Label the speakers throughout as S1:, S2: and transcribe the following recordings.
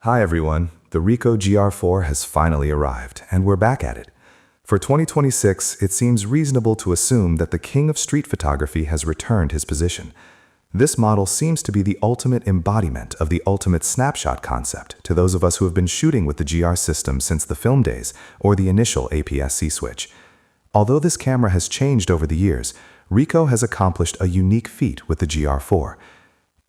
S1: Hi everyone, the Ricoh GR4 has finally arrived, and we're back at it. For 2026, it seems reasonable to assume that the king of street photography has returned his position. This model seems to be the ultimate embodiment of the ultimate snapshot concept to those of us who have been shooting with the GR system since the film days or the initial APS-C switch. Although this camera has changed over the years, Ricoh has accomplished a unique feat with the GR4.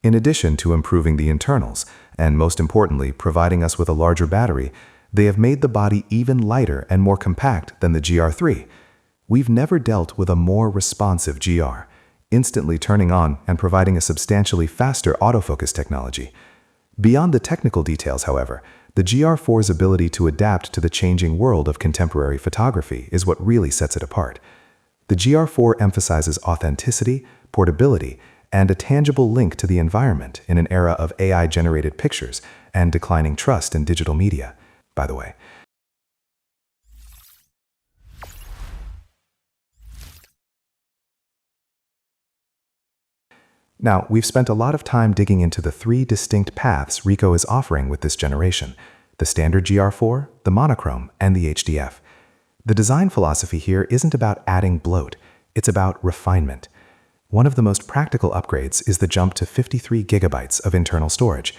S1: In addition to improving the internals, and most importantly, providing us with a larger battery, they have made the body even lighter and more compact than the GR3. We've never dealt with a more responsive GR, instantly turning on and providing a substantially faster autofocus technology. Beyond the technical details, however, the GR4's ability to adapt to the changing world of contemporary photography is what really sets it apart. The GR4 emphasizes authenticity, portability, and a tangible link to the environment in an era of AI-generated pictures and declining trust in digital media, by the way. Now, we've spent a lot of time digging into the three distinct paths Ricoh is offering with this generation: the standard GR4, the monochrome, and the HDF. The design philosophy here isn't about adding bloat, it's about refinement. One of the most practical upgrades is the jump to 53 gigabytes of internal storage.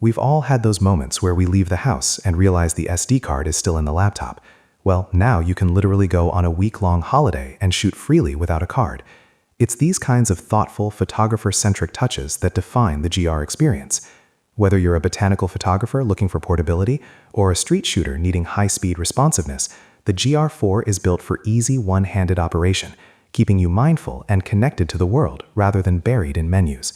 S1: We've all had those moments where we leave the house and realize the SD card is still in the laptop. Well, now you can literally go on a week-long holiday and shoot freely without a card. It's these kinds of thoughtful, photographer-centric touches that define the GR experience. Whether you're a botanical photographer looking for portability or a street shooter needing high-speed responsiveness, the GR4 is built for easy one-handed operation, keeping you mindful and connected to the world rather than buried in menus.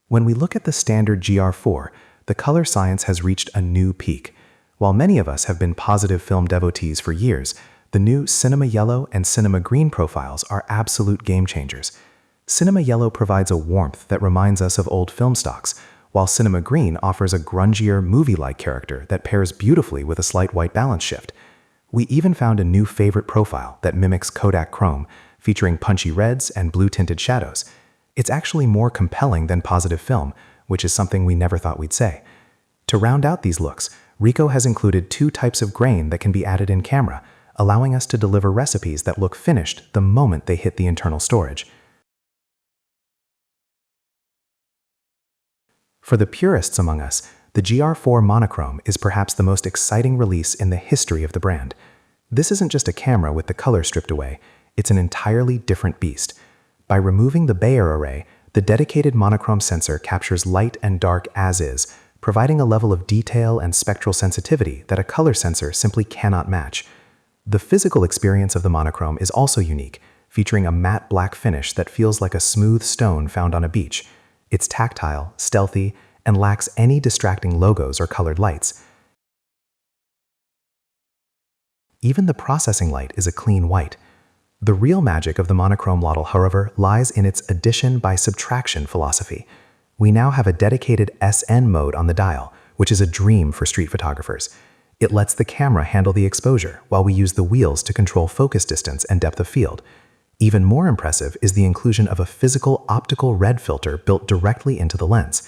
S1: When we look at the standard GR4, the color science has reached a new peak. While many of us have been positive film devotees for years, the new cinema yellow and cinema green profiles are absolute game changers. Cinema yellow provides a warmth that reminds us of old film stocks, while cinema green offers a grungier, movie-like character that pairs beautifully with a slight white balance shift. We even found a new favorite profile that mimics Kodak Chrome, featuring punchy reds and blue-tinted shadows. It's actually more compelling than positive film, which is something we never thought we'd say. To round out these looks, Ricoh has included two types of grain that can be added in camera, allowing us to deliver recipes that look finished the moment they hit the internal storage. For the purists among us, the GR4 monochrome is perhaps the most exciting release in the history of the brand. This isn't just a camera with the color stripped away, it's an entirely different beast. By removing the Bayer array, the dedicated monochrome sensor captures light and dark as is, providing a level of detail and spectral sensitivity that a color sensor simply cannot match. The physical experience of the monochrome is also unique, featuring a matte black finish that feels like a smooth stone found on a beach. It's tactile, stealthy, and lacks any distracting logos or colored lights. Even the processing light is a clean white. The real magic of the monochrome model, however, lies in its addition by subtraction philosophy. We now have a dedicated SN mode on the dial, which is a dream for street photographers. It lets the camera handle the exposure while we use the wheels to control focus distance and depth of field. Even more impressive is the inclusion of a physical optical red filter built directly into the lens.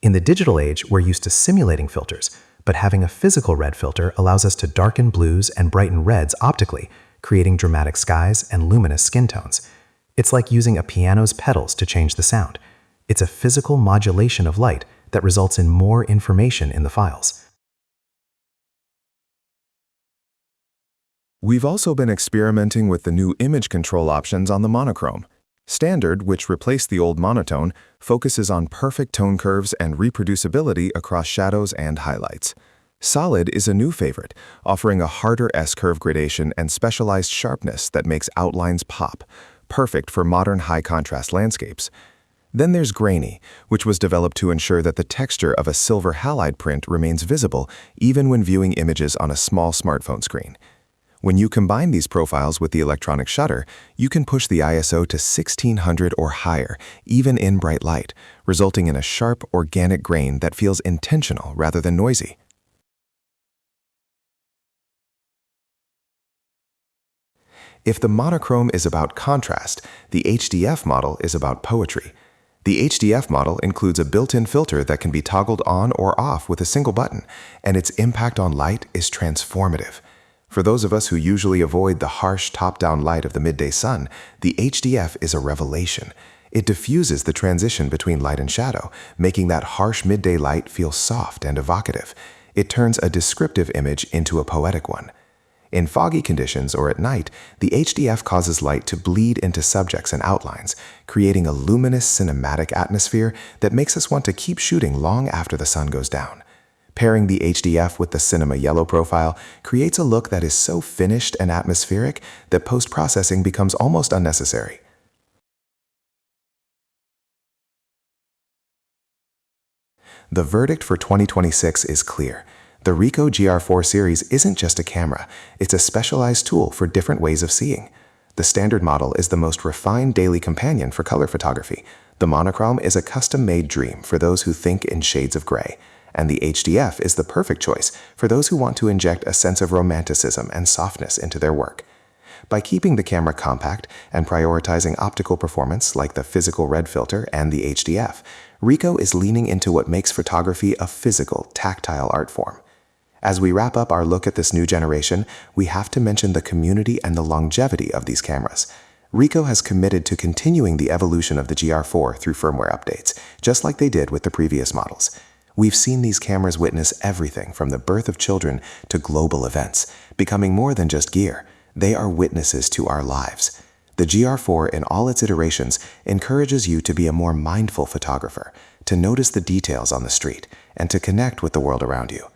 S1: In the digital age, we're used to simulating filters, but having a physical red filter allows us to darken blues and brighten reds optically, creating dramatic skies and luminous skin tones. It's like using a piano's pedals to change the sound. It's a physical modulation of light that results in more information in the files.
S2: We've also been experimenting with the new image control options on the monochrome. Standard, which replaced the old monotone, focuses on perfect tone curves and reproducibility across shadows and highlights. Solid is a new favorite, offering a harder S-curve gradation and specialized sharpness that makes outlines pop, perfect for modern high-contrast landscapes. Then there's grainy, which was developed to ensure that the texture of a silver halide print remains visible even when viewing images on a small smartphone screen. When you combine these profiles with the electronic shutter, you can push the ISO to 1600 or higher, even in bright light, resulting in a sharp, organic grain that feels intentional rather than noisy. If the monochrome is about contrast, the HDF model is about poetry. The The HDF model includes a built-in filter that can be toggled on or off with a single button, and its impact on light is transformative. For those of us who usually avoid the harsh top-down light of the midday sun, the HDF is a revelation. It diffuses the transition between light and shadow, making that harsh midday light feel soft and evocative. It turns a descriptive image into a poetic one. In foggy conditions or at night, the HDF causes light to bleed into subjects and outlines, creating a luminous cinematic atmosphere that makes us want to keep shooting long after the sun goes down. Pairing the HDF with the cinema yellow profile creates a look that is so finished and atmospheric that post-processing becomes almost unnecessary. The verdict for 2026 is clear. The Ricoh GR4 series isn't just a camera, it's a specialized tool for different ways of seeing. The standard model is the most refined daily companion for color photography. The monochrome is a custom-made dream for those who think in shades of gray. And the HDF is the perfect choice for those who want to inject a sense of romanticism and softness into their work. By keeping the camera compact and prioritizing optical performance like the physical red filter and the HDF, Ricoh is leaning into what makes photography a physical, tactile art form. As we wrap up our look at this new generation, we have to mention the community and the longevity of these cameras. Ricoh has committed to continuing the evolution of the GR4 through firmware updates, just like they did with the previous models. We've seen these cameras witness everything from the birth of children to global events, becoming more than just gear. They are witnesses to our lives. The GR4 in all its iterations encourages you to be a more mindful photographer, to notice the details on the street, and to connect with the world around you.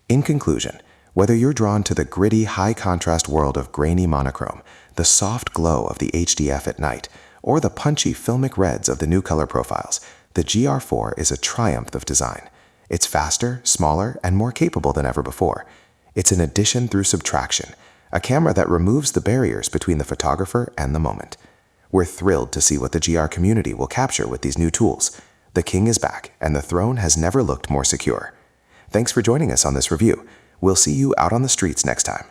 S2: In conclusion, whether you're drawn to the gritty, high-contrast world of grainy monochrome, the soft glow of the HDF at night, or the punchy filmic reds of the new color profiles, the GR4 is a triumph of design. It's faster, smaller, and more capable than ever before. It's an addition through subtraction, a camera that removes the barriers between the photographer and the moment. We're thrilled to see what the GR community will capture with these new tools. The king is back, and the throne has never looked more secure. Thanks for joining us on this review. We'll see you out on the streets next time.